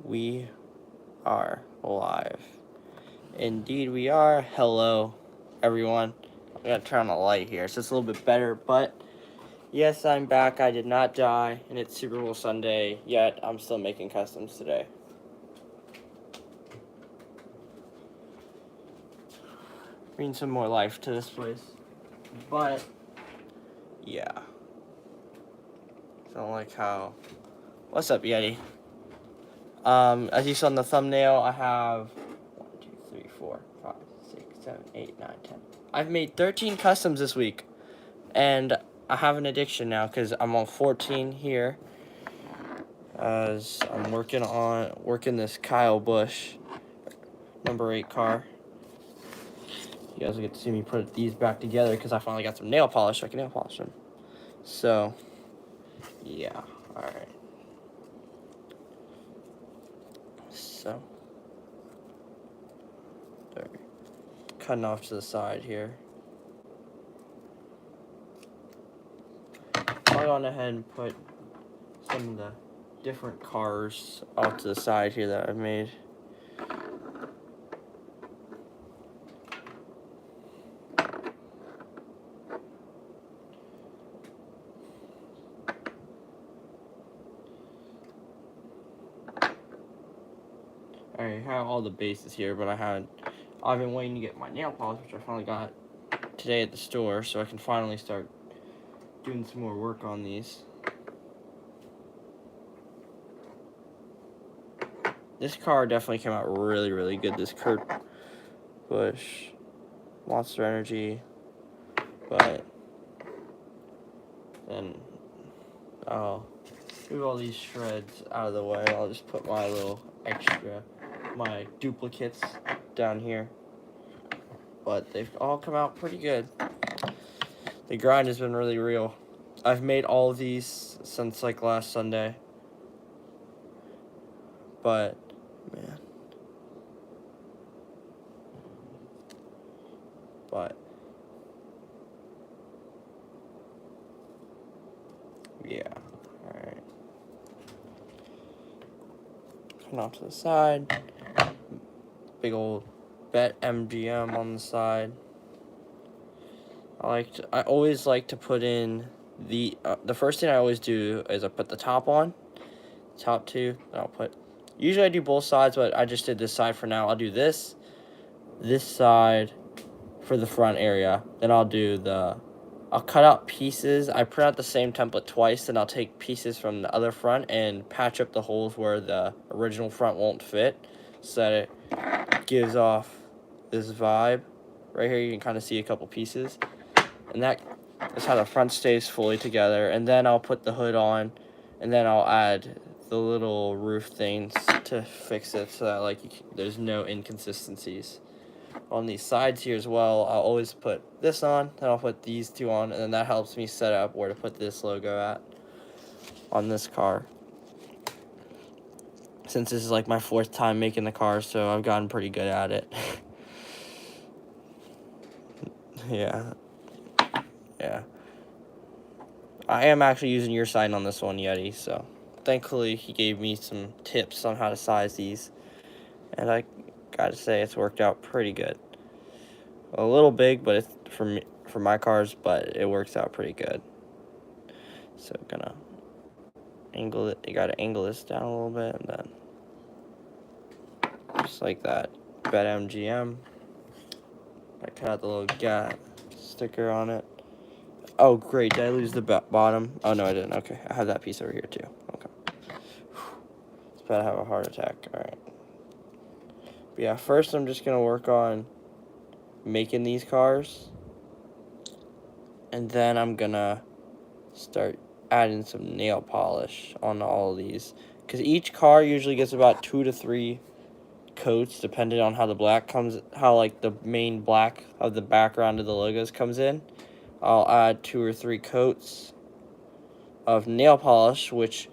We are live. Indeed, we are. Hello, everyone. I'm going to turn on the light here so it's a little bit better, but yes, I'm back. I did not die, and it's Super Bowl Sunday, yet I'm still making customs today. Bring some more life to this place. But, yeah. Don't like how... What's up, Yeti? As you saw in the thumbnail, I have 1, 2, 3, 4, 5, 6, 7, 8, 9, 10. I've made 13 customs this week, and I have an addiction now because I'm on 14 here. As I'm working this Kyle Busch number 8 car. You guys will get to see me put these back together because I finally got some nail polish so I can nail polish them. So, yeah, all right. So, they're cutting off to the side here. I'll go on ahead and put some of the different cars off to the side here that I've made. I have all the bases here, but I've been waiting to get my nail polish, which I finally got today at the store, so I can finally start doing some more work on these. This car definitely came out really, really good. This Kurt Busch Monster Energy, but then I'll move all these shreds out of the way. I'll just put my little my duplicates down here. But they've all come out pretty good. The grind has been really real. I've made all of these since like last Sunday. But, man. But, yeah. Alright. Come off to the side. Big old gov't MGM on the side. I always like to put in the first thing I always do is I put the top on, top two, then usually I do both sides, but I just did this side for now. I'll do this side for the front area, then I'll cut out pieces. I print out the same template twice, and I'll take pieces from the other front and patch up the holes where the original front won't fit, so that it gives off this vibe. Right here you can kind of see a couple pieces. And that is how the front stays fully together. And then I'll put the hood on, and then I'll add the little roof things to fix it so that there's no inconsistencies. On these sides here as well, I'll always put this on, then I'll put these two on, and then that helps me set up where to put this logo at on this car. Since this is like my 4th time making the car, so I've gotten pretty good at it. Yeah. I am actually using your sign on this one, Yeti, so thankfully he gave me some tips on how to size these, and I gotta say it's worked out pretty good. A little big, but it's for my cars, but it works out pretty good. So gonna angle it. You gotta angle this down a little bit, and then just like that. gov't MGM. I cut out the little GAT sticker on it. Oh, great. Did I lose the bottom? Oh, no, I didn't. Okay. I have that piece over here, too. Okay. It's about to have a heart attack. All right. But yeah, first I'm just going to work on making these cars. And then I'm going to start adding some nail polish on all of these. Because each car usually gets about 2 to 3 coats, depending on how the black the main black of the background of the logos comes in. I'll add 2 or 3 coats of nail polish, which,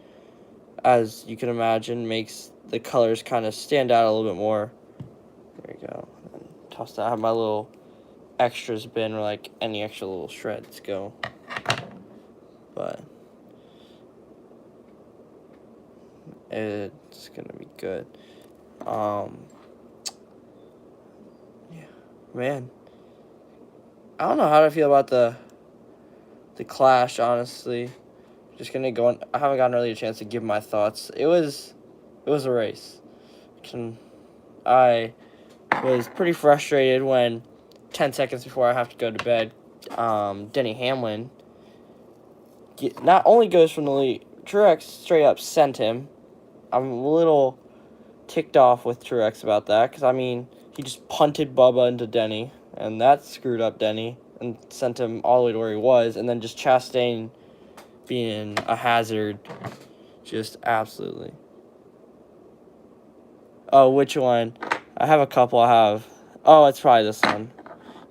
as you can imagine, makes the colors kind of stand out a little bit more. There we go. And toss that. I have my little extras bin where like any extra little shreds go. But It's gonna be good. Yeah, man. I don't know how to feel about the Clash, honestly. Just gonna go on. I haven't gotten really a chance to give my thoughts. It was a race. I was pretty frustrated when 10 seconds before I have to go to bed, Denny Hamlin not only goes from the lead, Truex straight up sent him. I'm a little ticked off with Truex about that, because, I mean, he just punted Bubba into Denny, and that screwed up Denny and sent him all the way to where he was, and then just Chastain being a hazard, just absolutely. Oh, which one? I have a couple. Oh, it's probably this one.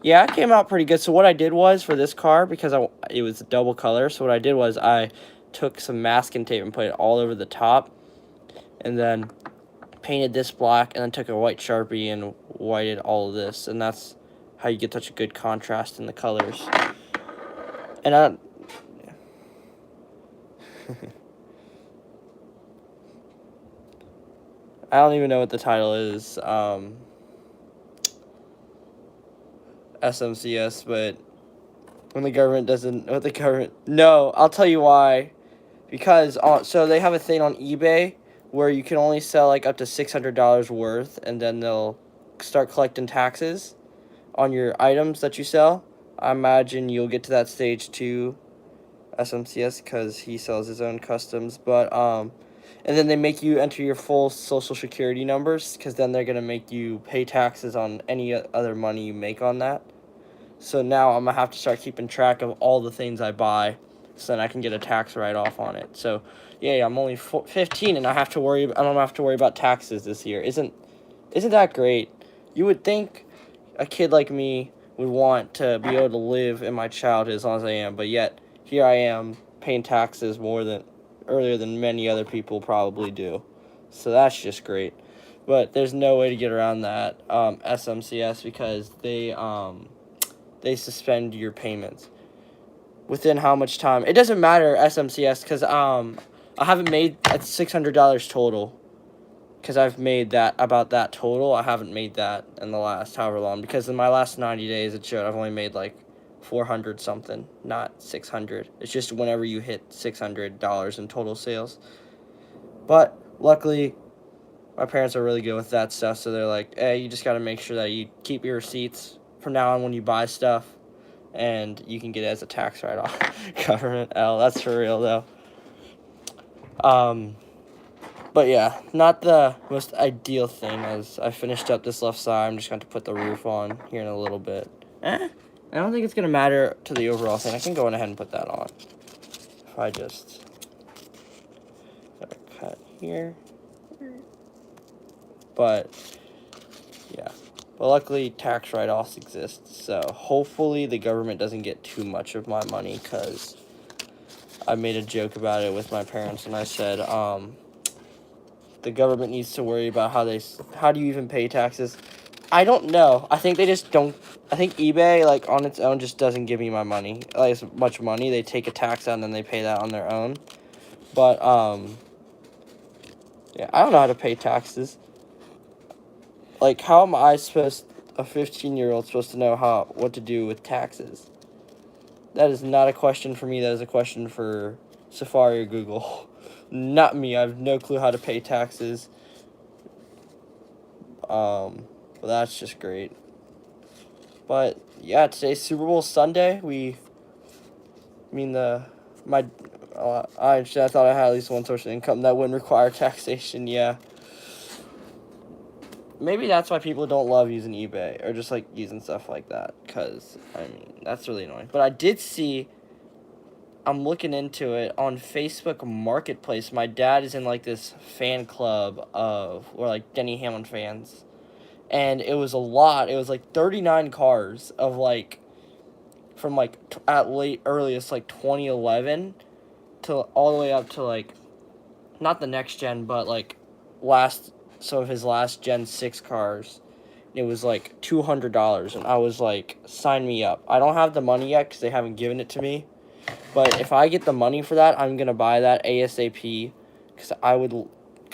Yeah, it came out pretty good. So what I did was, for this car, because it was a double color, so what I did was I took some masking tape and put it all over the top, and then painted this black, and then took a white Sharpie and whited all of this, and that's how you get such a good contrast in the colors. And I don't even know what the title is, SMCS, but when the government doesn't, no, I'll tell you why. Because, so they have a thing on eBay where you can only sell, like, up to $600 worth, and then they'll start collecting taxes on your items that you sell. I imagine you'll get to that stage too, SMCS, because he sells his own customs, but, and then they make you enter your full social security numbers, because then they're going to make you pay taxes on any other money you make on that. So now I'm going to have to start keeping track of all the things I buy, so then I can get a tax write-off on it. So, yeah, I'm only 15, and I don't have to worry about taxes this year. Isn't that great? You would think a kid like me would want to be able to live in my childhood as long as I am, but yet here I am paying taxes earlier than many other people probably do. So that's just great. But there's no way to get around that, SMCS, because they suspend your payments. Within how much time? It doesn't matter, SMCS, because I haven't made $600 total. Because I've made about that total. I haven't made that in the last however long. Because in my last 90 days, it showed I've only made like 400 something, not 600. It's just whenever you hit $600 in total sales. But luckily, my parents are really good with that stuff. So they're like, hey, you just got to make sure that you keep your receipts from now on when you buy stuff. And you can get it as a tax write-off. Government L. That's for real, though. But yeah, not the most ideal thing. As I finished up this left side, I'm just going to put the roof on here in a little bit. I don't think it's going to matter to the overall thing. I can go ahead and put that on. If I just cut here. But, yeah. But luckily, tax write-offs exist, so hopefully the government doesn't get too much of my money, because I made a joke about it with my parents, and I said, the government needs to worry about how do you even pay taxes? I don't know. I think they just don't. I think eBay, like, on its own just doesn't give me my money, like, as much money. They take a tax out and then they pay that on their own. But, yeah, I don't know how to pay taxes. Like, how am I a 15-year-old supposed to know what to do with taxes? That is not a question for me. That is a question for Safari or Google. Not me. I have no clue how to pay taxes. Well, that's just great. But, yeah, today's Super Bowl Sunday. I thought I had at least one source of income that wouldn't require taxation, yeah. Maybe that's why people don't love using eBay or just, like, using stuff like that, because, I mean, that's really annoying. But I did see, I'm looking into it, on Facebook Marketplace, my dad is in, like, this fan club like, Denny Hamlin fans, and it was a lot. It was, like, 39 cars of, like, from, like, earliest, like, 2011 to all the way up to, like, not the next gen, but, like, some of his last Gen 6 cars. It was like $200, and I was like, sign me up. I don't have the money yet because they haven't given it to me. But if I get the money for that, I'm going to buy that ASAP because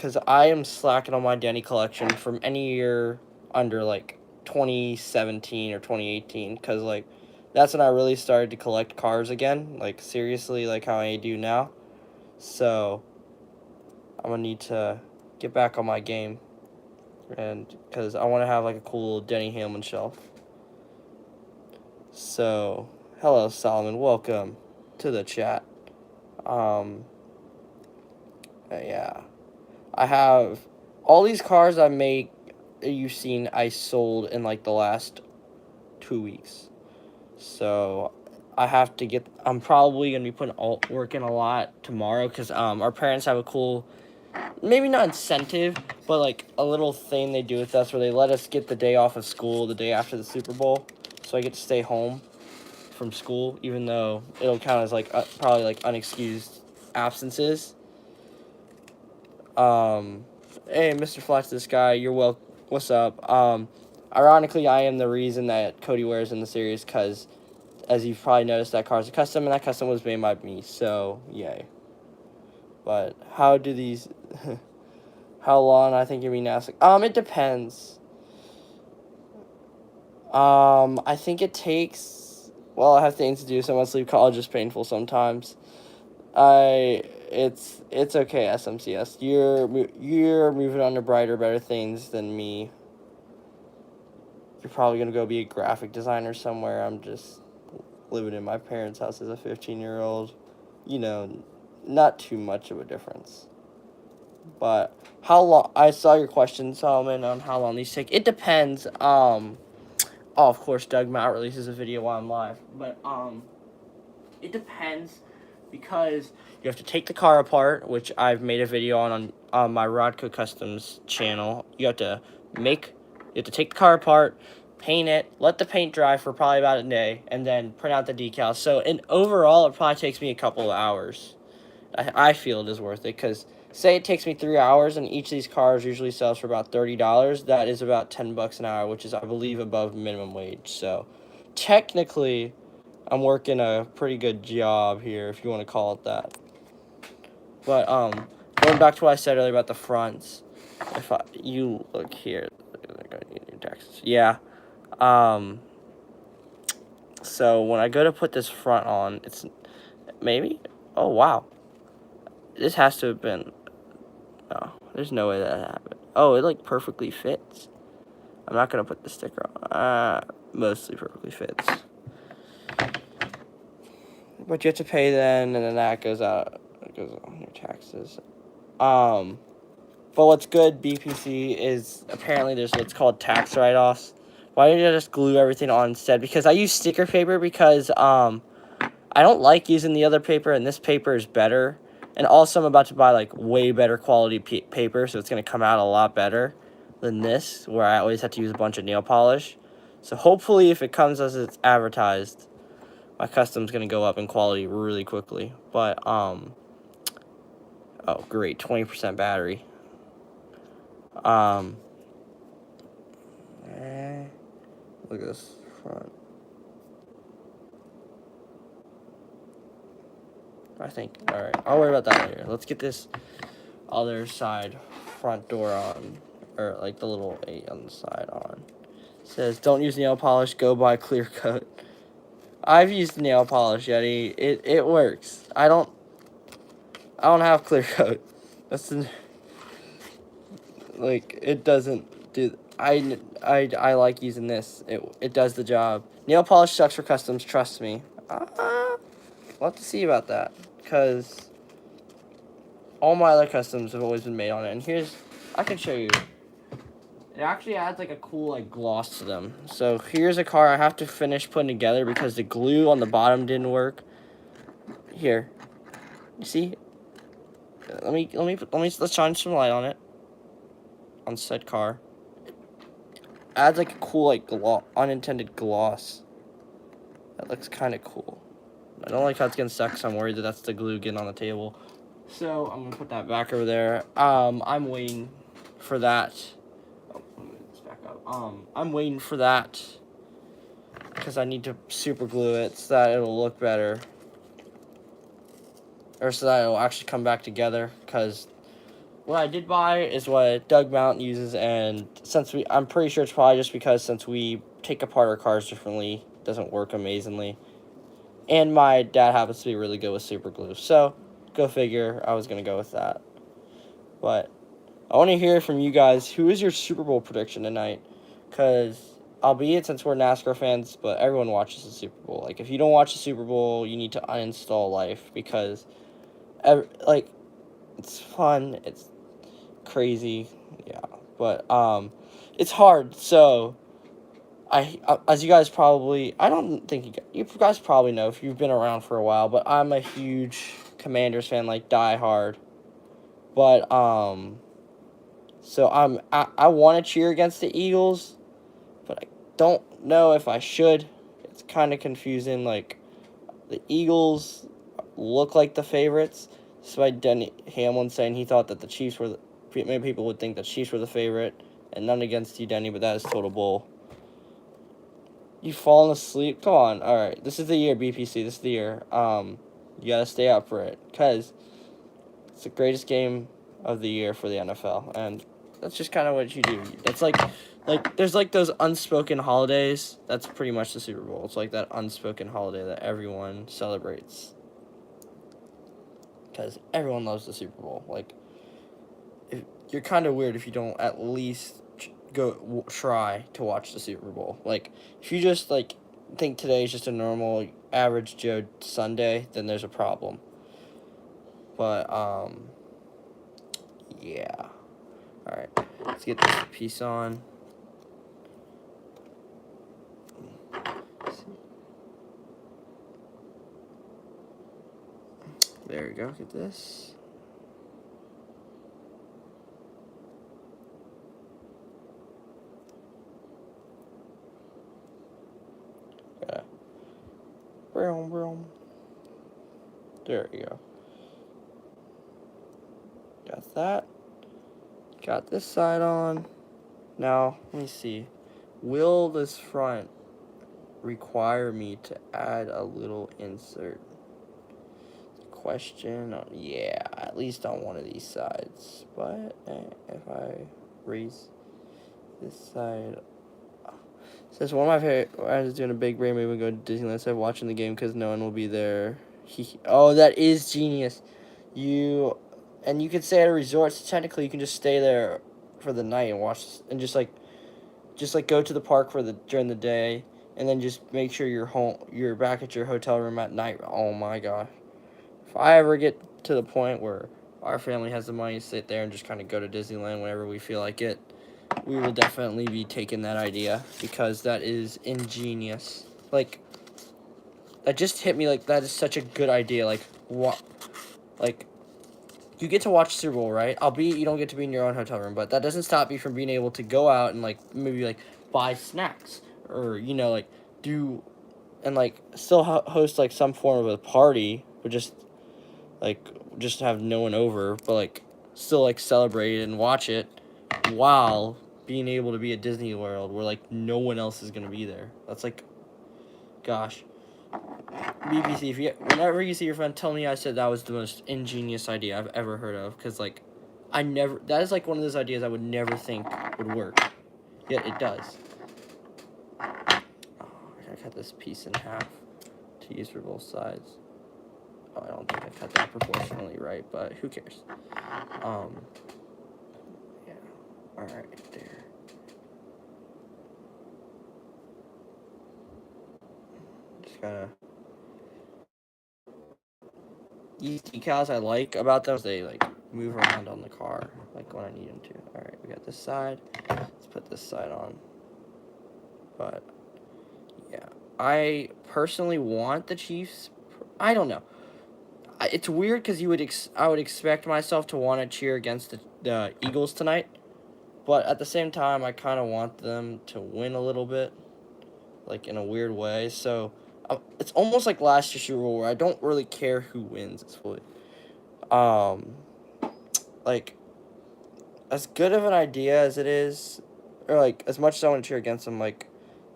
because I am slacking on my Denny collection from any year under, like, 2017 or 2018, because, like, that's when I really started to collect cars again, like, seriously, like how I do now. So I'm gonna need to get back on my game, and because I want to have, like, a cool Denny Hamlin shelf. So, hello, Solomon, welcome to the chat. Yeah, I have all these cars I make, you've seen I sold in, like, the last 2 weeks. So I have to get, I'm probably going to be working a lot tomorrow, because our parents have a cool, maybe not incentive, but, like, a little thing they do with us where they let us get the day off of school the day after the Super Bowl. So I get to stay home from school, even though it'll count as, like, probably, like, unexcused absences. Hey, Mr. Flex, this guy, you're welcome. What's up? Ironically, I am the reason that Cody wears in the series, because, as you've probably noticed, that car's a custom, and that custom was made by me, so, yay. But, how do these, how long I think you'll be NASCAR? It depends. I think it takes, well, I have things to do, so my sleep college is painful sometimes. It's okay, SMCS. You're moving on to brighter, better things than me. You're probably gonna go be a graphic designer somewhere. I'm just living in my parents' house as a 15-year-old. You know, not too much of a difference. But how long? I saw your question, Solomon, on how long these take. It depends. Oh, of course, Doug Matt releases a video while I'm live, but it depends, because you have to take the car apart, which I've made a video on my Rodco Customs channel. You have to take the car apart, paint it, let the paint dry for probably about a day, and then print out the decals. So, in overall, it probably takes me a couple of hours. I feel it is worth it, because say it takes me 3 hours, and each of these cars usually sells for about $30. That is about $10 an hour, which is, I believe, above minimum wage. So, technically, I'm working a pretty good job here, if you want to call it that. But, going back to what I said earlier about the fronts, you look here, yeah, so when I go to put this front on, it's, maybe, oh, wow, this has to have been, no, there's no way that happened. Oh, it, like, perfectly fits. I'm not going to put the sticker on, mostly perfectly fits. But you have to pay then, and then that goes out. It goes on your taxes. But what's good, BPC, is apparently there's what's called tax write-offs. Why didn't I just glue everything on instead? Because I use sticker paper, because I don't like using the other paper, and this paper is better. And also, I'm about to buy, like, way better quality paper, so it's going to come out a lot better than this, where I always have to use a bunch of nail polish. So hopefully, if it comes as it's advertised, my custom's going to go up in quality really quickly. But, oh, great, 20% battery. Look at this front. I think, alright, I'll worry about that later. Let's get this other side front door on, or, like, the little 8 on the side on. It says, don't use nail polish, go buy clear coat. I've used nail polish, Yeti. It works. I don't have clear coat. That's like, it doesn't do. I like using this. It does the job. Nail polish sucks for customs. Trust me. We'll have to see about that, because all my other customs have always been made on it. And here's, I can show you. It actually adds, like, a cool, like, gloss to them. So here's a car I have to finish putting together because the glue on the bottom didn't work. Here, you see? Let's shine some light on it. On said car. It adds, like, a cool, like, unintended gloss. That looks kind of cool. I don't like how it's getting stuck, so I'm worried that that's the glue getting on the table. So I'm gonna put that back over there. I'm waiting for that. Oh, let me get this back up. I'm waiting for that because I need to super glue it so that it'll look better, or so that it'll actually come back together. Because what I did buy is what gov't uses, and I'm pretty sure it's probably just because since we take apart our cars differently, it doesn't work amazingly. And my dad happens to be really good with super glue, so go figure, I was going to go with that. But I want to hear from you guys, who is your Super Bowl prediction tonight? Because, albeit since we're NASCAR fans, but everyone watches the Super Bowl. Like, if you don't watch the Super Bowl, you need to uninstall life, because, it's fun, it's crazy, yeah, but, it's hard, so, as you guys probably, I don't think you guys probably know if you've been around for a while, but I'm a huge Commanders fan, like, die hard, but, so I want to cheer against the Eagles, but I don't know if I should. It's kind of confusing, like, the Eagles look like the favorites, despite Denny Hamlin saying he thought that the Chiefs were many people would think the Chiefs were the favorite, and none against you, Denny, but that is total bull. You've fallen asleep? Come on. All right. This is the year, BPC. This is the year. You got to stay up for it, because it's the greatest game of the year for the NFL, and that's just kind of what you do. That's like there's like those unspoken holidays. That's pretty much the Super Bowl. It's like that unspoken holiday that everyone celebrates, because everyone loves the Super Bowl. Like, you're kind of weird if you don't at least try to watch the Super Bowl. Like, if you just like think today is just a normal average Joe Sunday, then there's a problem. But yeah. All right, let's get this piece on. There we go. Get this. Broom. There we go. Got that. Got this side on. Now, let me see. Will this front require me to add a little insert? Question. Yeah, at least on one of these sides. But if I raise this side, says one of my favorite friends is doing a big brain move and go to Disneyland instead of watching the game because no one will be there. Oh, that is genius. You could stay at a resort, so technically you can just stay there for the night and watch, and just go to the park during the day, and then just make sure you're back at your hotel room at night. Oh my gosh. If I ever get to the point where our family has the money to sit there and just kind of go to Disneyland whenever we feel like it, we will definitely be taking that idea, because that is ingenious. Like, that just hit me, like, that is such a good idea. Like, what? Like, you get to watch Super Bowl, right? Albeit you don't get to be in your own hotel room, but that doesn't stop you from being able to go out and, like, maybe, like, buy snacks, or, like, do, and, like, still host, like, some form of a party, but just have no one over, but, like, still, like, celebrate it and watch it while being able to be at Disney World where, like, no one else is going to be there. That's, like, gosh. BBC, whenever you see your friend, tell me I said that was the most ingenious idea I've ever heard of, because, like, that is, like, one of those ideas I would never think would work, yet it does. Oh, I gotta cut this piece in half to use for both sides. Oh, I don't think I cut that proportionally right, but who cares? Yeah, alright, there. Just gotta... These decals I like about them is they, like, move around on the car, like, when I need them to. Alright, we got this side. Let's put this side on. But, yeah. I personally want the Chiefs. I don't know. It's weird because I would expect myself to want to cheer against the Eagles tonight, but at the same time, I kind of want them to win a little bit, like, in a weird way. So it's almost like last year's Super Bowl, where I don't really care who wins. It's fully, like, as good of an idea as it is, or, like, as much as I want to cheer against them, like,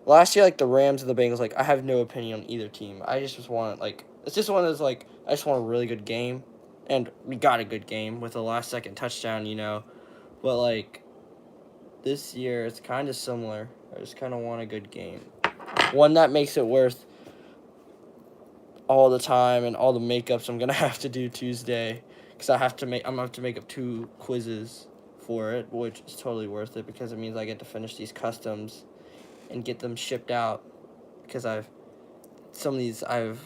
last year, like, the Rams and the Bengals, like, I have no opinion on either team. I just want, like, it's just one of those, like, I just want a really good game. And we got a good game with a last-second touchdown, you know. But, like, this year, it's kind of similar. I just kind of want a good game. One that makes it worth all the time and all the makeups I'm going to have to do Tuesday. Because I'm going to have to make up 2 quizzes for it, which is totally worth it because it means I get to finish these customs and get them shipped out. Because some of these I've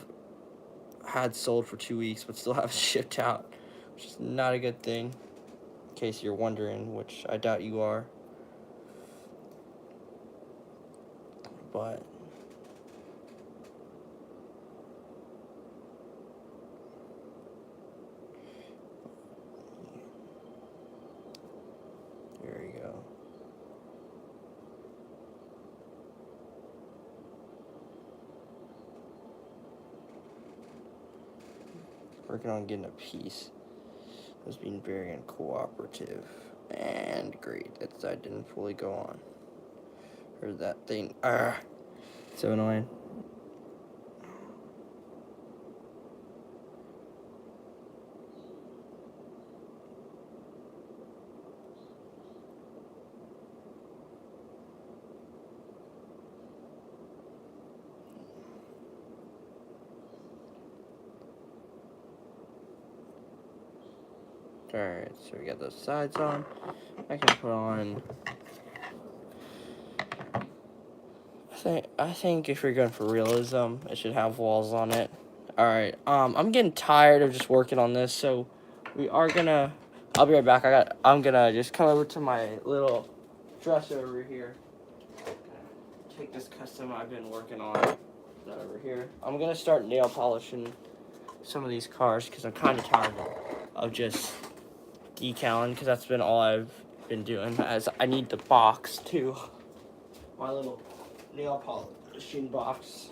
had sold for 2 weeks but still haven't shipped out, which is not a good thing, in case you're wondering, which I doubt you are. But there you go. Working on getting a piece. I was being very uncooperative. And great, I didn't fully go on. Or that thing. So annoying. Alright, so we got those sides on. I can put on... I think if you're going for realism, it should have walls on it. Alright, I'm getting tired of just working on this, so we are gonna... I'll be right back. I'm gonna just come over to my little dresser over here. Take this custom I've been working on over here. I'm gonna start nail polishing some of these cars because I'm kind of tired of just decaling, because that's been all I've been doing, as I need the box too. My little nail polishing box,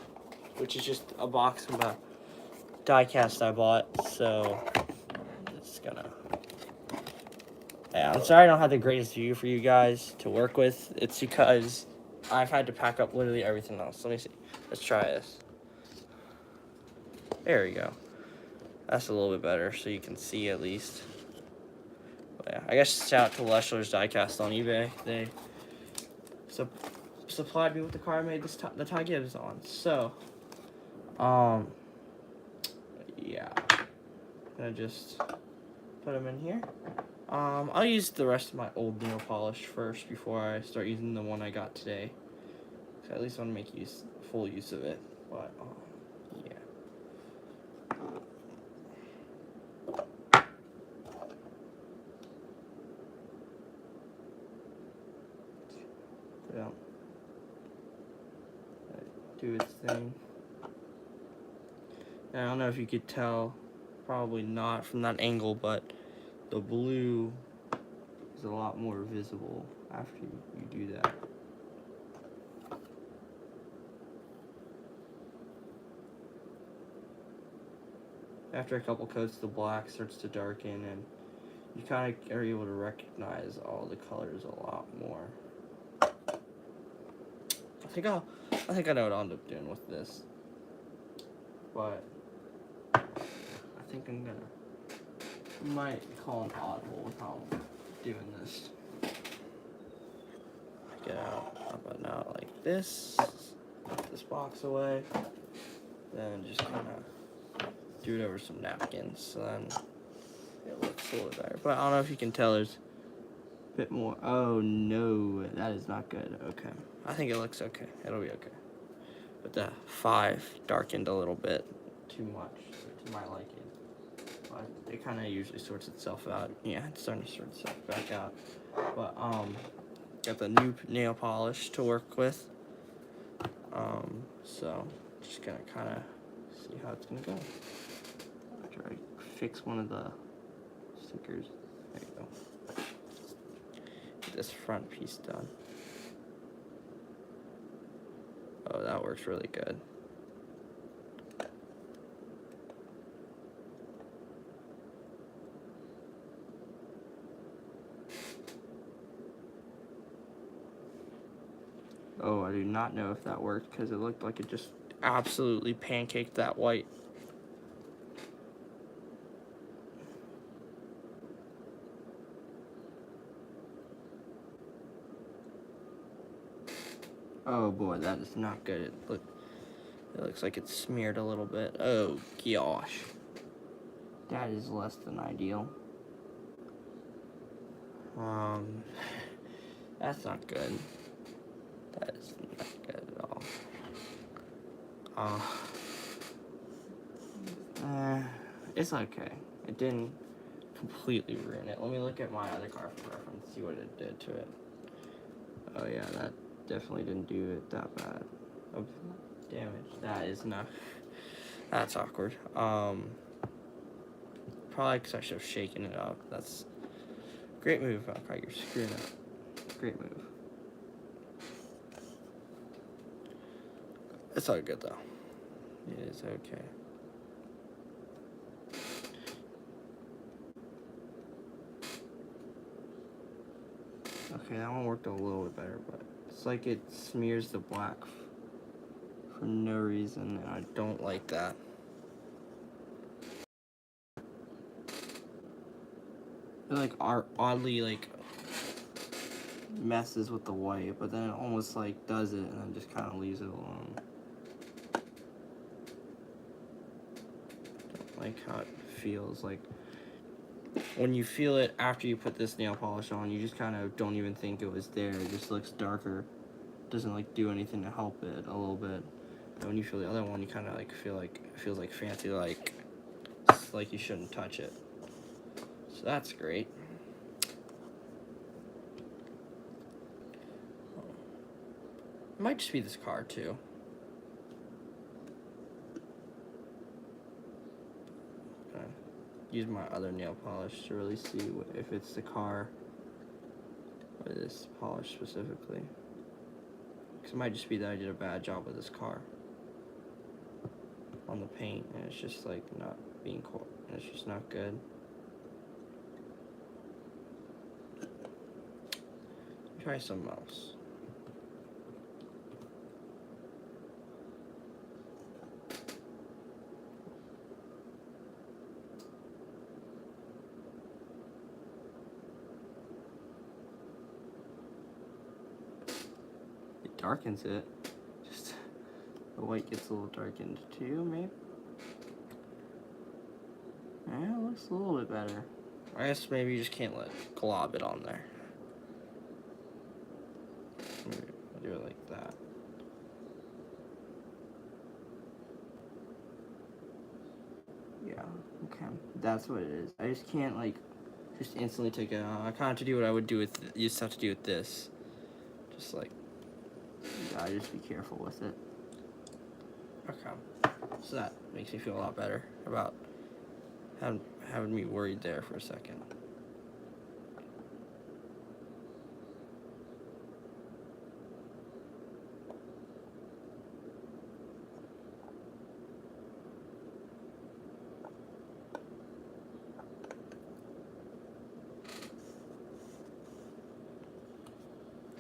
which is just a box from a diecast I bought, so it's gonna... Yeah, I'm sorry I don't have the greatest view for you guys to work with. It's because I've had to pack up literally everything else. Let me see. Let's try this. There we go. That's a little bit better, so you can see at least. But yeah, I guess shout out to Leschler's Diecast on eBay. They supplied me with the car I made the Ty Gibbs on. So, yeah. Gonna just put them in here. I'll use the rest of my old nail polish first before I start using the one I got today. So I at least want to make full use of it. But, yeah. Yeah. Do its thing. And I don't know if you could tell, probably not from that angle, but the blue is a lot more visible after you do that. After a couple coats, the black starts to darken, and you kind of are able to recognize all the colors a lot more. I think I know what I'll end up doing with this, but I think might call an audible with how I'm doing this. Get out, up and out like this. Put this box away. Then just kind of do it over some napkins, so then it looks a little better. But I don't know if you can tell, there's a bit more. Oh no, that is not good. Okay, I think it looks okay. It'll be okay. But the 5 darkened a little bit too much to my liking. But it kind of usually sorts itself out. Yeah, it's starting to sort itself back out. But got the new nail polish to work with. So just gonna kind of see how it's gonna go. After I fix one of the stickers. There you go. Get this front piece done. Oh, that works really good. Oh, I do not know if that worked because it looked like it just absolutely pancaked that white. Oh boy, that is not good. It looks like it's smeared a little bit. Oh gosh. That is less than ideal. That's not good. That is not good at all. It's okay. It didn't completely ruin it. Let me look at my other car for reference, see what it did to it. Oh yeah, that definitely didn't do it that bad of damage. That is not, that's awkward. Probably because I should have shaken it up. That's great move, Malachi. You're screwing up. Great move. It's all good though. It is okay. Okay, that one worked a little bit better, but it's like it smears the black for no reason, and I don't like that. It like oddly like messes with the white, but then it almost like does it and then just kind of leaves it alone. Don't like how it feels. Like when you feel it after you put this nail polish on, you just kind of don't even think it was there. It just looks darker. Doesn't like do anything to help it a little bit. And when you feel the other one, you kind of like feel like it feels like fancy, like you shouldn't touch it. So that's great. It might just be this car too. Use my other nail polish to really see if it's the car or this polish specifically. Because it might just be that I did a bad job with this car on the paint, and it's just like not being cool, and it's just not good. Try something else. Darkens it. Just the white gets a little darkened too, maybe. Yeah, it looks a little bit better. I guess maybe you just can't let glob it on there. Maybe I'll do it like that. Yeah, okay. That's what it is. I just can't like just instantly take it out. I kind of have to do what I would do with you just have to do with this. Just like you gotta just be careful with it. Okay. So that makes me feel a lot better about having me worried there for a second.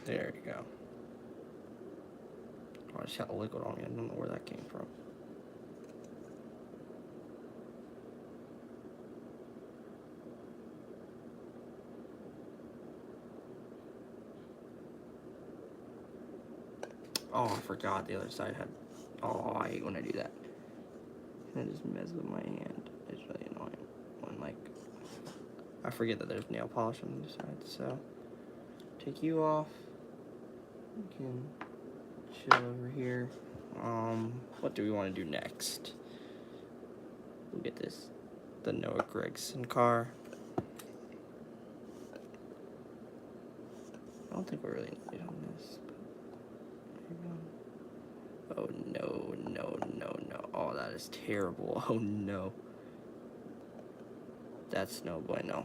There you go. Oh, I just got liquid on me. I don't know where that came from. Oh, I forgot the other side had... Oh, I hate when I do that. That just messes with my hand. It's really annoying when, like, I forget that there's nail polish on the side. So, take you off. You can chill over here. What do we want to do next? We'll get the Noah Gregson car. I don't think we're really needed on this. Oh no, no, no, no. Oh, that is terrible. Oh no. That's no bueno.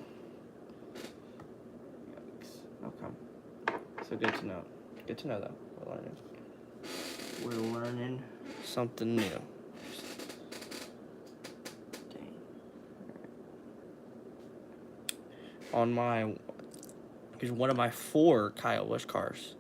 Yikes. Okay. So good to know. Good to know though. We're learning. We're learning something new. Dang. On my, here's one of my 4 Kyle Busch cars.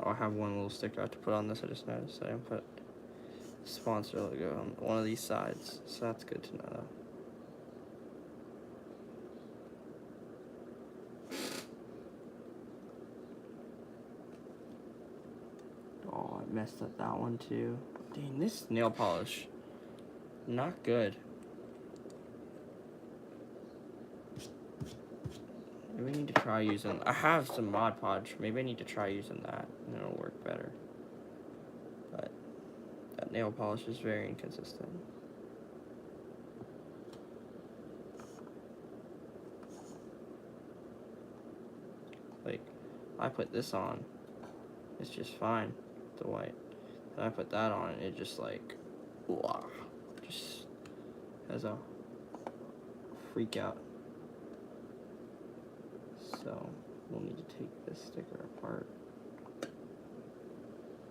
Oh, I have one little sticker I have to put on this. I just noticed I didn't put sponsor logo on one of these sides, so that's good to know. Oh, I messed up that one too. Dang, this nail polish, not good. Maybe I need to try using, I have some Mod Podge, maybe I need to try using that, and it'll work better. But that nail polish is very inconsistent. Like, I put this on, it's just fine, the white. And I put that on, and it just like, wow, just has a freak out. So we'll need to take this sticker apart.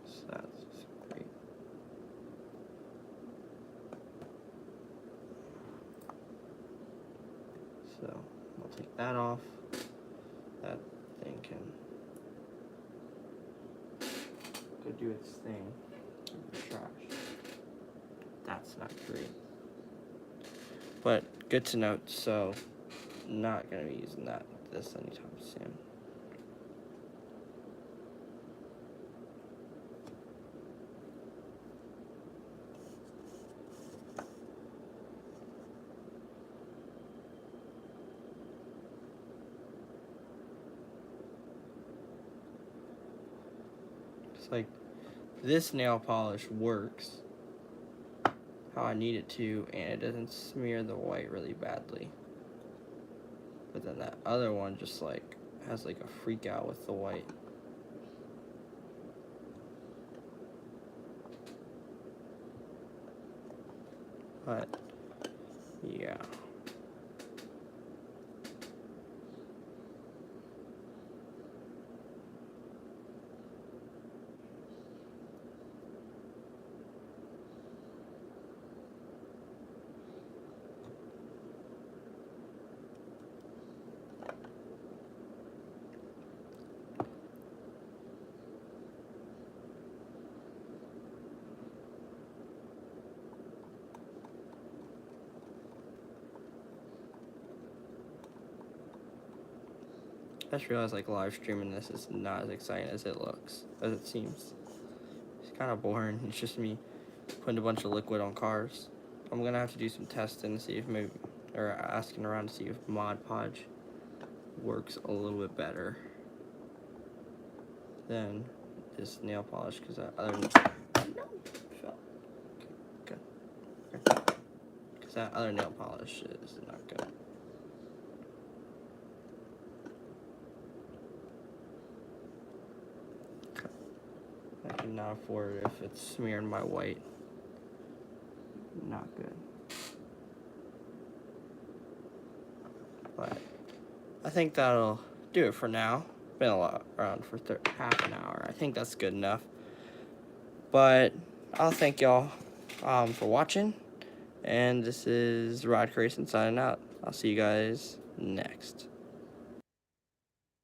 So that's just great. So I'll take that off. That thing can go do its thing in the trash. That's not great. But good to note, so not gonna be using this anytime soon. It's like this nail polish works how I need it to, and it doesn't smear the white really badly. But then that other one just like has like a freak out with the white. But yeah. I just realized like live streaming this is not as exciting as it looks, as it seems. It's kind of boring. It's just me putting a bunch of liquid on cars. I'm gonna have to do some testing to see if maybe, or asking around to see if Mod Podge works a little bit better than this nail polish, because that other because that other nail polish is not good. I cannot afford it if it's smearing my white. Not good. But I think that'll do it for now. Been around for half an hour. I think that's good enough. But I'll thank y'all for watching. And this is Rod Grayson signing out. I'll see you guys next.